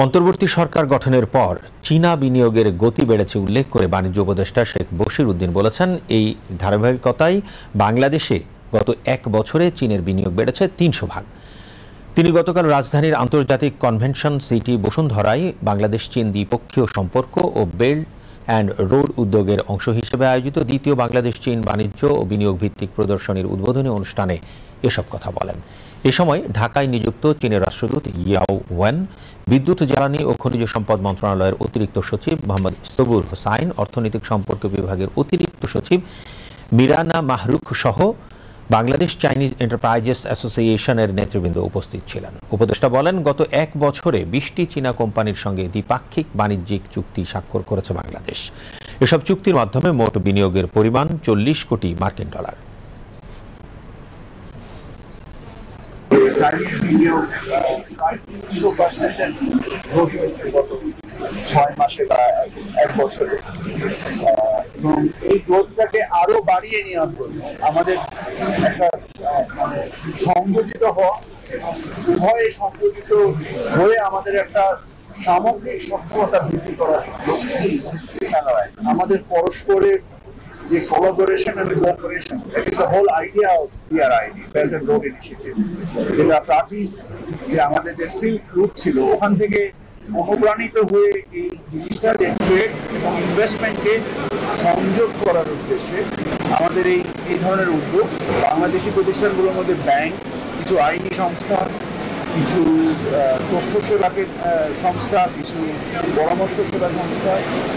অন্তর্বর্তী সরকার গঠনের পর চীনা বিনিয়োগের গতি বেড়েছে উল্লেখ করে বাণিজ্য উপদেষ্টা শেখ বশির উদ্দিন বলেছেন, এই ধারাবাহিকতায় বাংলাদেশে গত এক বছরে চীনের বিনিয়োগ বেড়েছে ৩০০ ভাগ। তিনি গতকাল রাজধানীর আন্তর্জাতিক কনভেনশন সিটি বসুন্ধরায় বাংলাদেশ চীন দ্বিপক্ষীয় সম্পর্ক ও বেল্ট অ্যান্ড রোড উদ্যোগের অংশ হিসেবে আয়োজিত দ্বিতীয় বাংলাদেশ চীন বাণিজ্য ও বিনিয়োগ ভিত্তিক প্রদর্শনীর উদ্বোধনী অনুষ্ঠানে এসব কথা বলেন। এ সময় ঢাকায় নিযুক্ত চীনের রাষ্ট্রদূত ইয়াও ওয়েন, বিদ্যুৎ, জ্বালানি ও খনিজ সম্পদ মন্ত্রণালয়ের অতিরিক্ত সচিব মোহাম্মদ সবুর হোসাইন, অর্থনৈতিক সম্পর্ক বিভাগের অতিরিক্ত সচিব মিরানা মাহরুখ সহ বাংলাদেশ চাইনিজ এন্টারপ্রাইজেস অ্যাসোসিয়েশনের নেতৃবৃন্দ উপস্থিত ছিলেন। উপদেষ্টা বলেন, গত এক বছরে ২০টি চীনা কোম্পানির সঙ্গে দ্বিপাক্ষিক বাণিজ্যিক চুক্তি স্বাক্ষর করেছে বাংলাদেশ। এসব চুক্তির মাধ্যমে মোট বিনিয়োগের পরিমাণ ৪০ কোটি মার্কিন ডলার। চাইনিজ বিনিয়োগ প্রায় ৩০০% গ্রোথ হয়েছে গত ৬ মাসে বা এক বছরে, এবং এই গ্রোথটাকে আরো বাড়িয়ে নেওয়ার জন্য আমাদের একটা সংযোজিত হওয়া, উভয়ে সংযোজিত হয়ে আমাদের একটা সামগ্রিক সক্ষমতা বৃদ্ধি করার আমাদের পরস্পরের যে collaboration and cooperation, that is the whole idea of BRID, belt and road initiative, যেটা প্রাচীন যে আমাদের যে সিল্ক রুট ছিল ওখান থেকে অনুপ্রাণিত হয়ে এই জিনিসটা যে ট্রেড এবং ইনভেস্টমেন্টকে সংযোগ করার উদ্দেশ্যে আমাদের এই ধরনের উদ্যোগ। বাংলাদেশি প্রতিষ্ঠানগুলোর মধ্যে ব্যাংক, কিছু আইনি সংস্থা, কিছু তথ্য সেবাকে সংস্থা, কিছু পরামর্শ সেবা সংস্থা,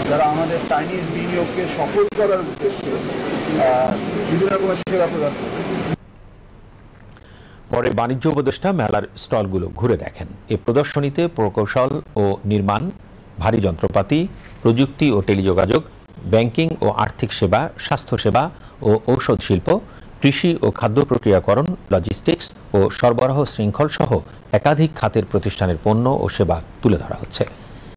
যারা আমাদের চাইনিজ বিনিয়োগকে সফল করার উদ্দেশ্যে বিভিন্ন রকমের সেবা প্রদান করে। পরে বাণিজ্য উপদেষ্টা মেলার স্টলগুলো ঘুরে দেখেন। এ প্রদর্শনীতে প্রকৌশল ও নির্মাণ, ভারী যন্ত্রপাতি, প্রযুক্তি ও টেলিযোগাযোগ, ব্যাংকিং ও আর্থিক সেবা, স্বাস্থ্যসেবা ও ঔষধ শিল্প, কৃষি ও খাদ্য প্রক্রিয়াকরণ, লজিস্টিক্স ও সরবরাহ শৃঙ্খল সহ একাধিক খাতের প্রতিষ্ঠানের পণ্য ও সেবা তুলে ধরা হচ্ছে।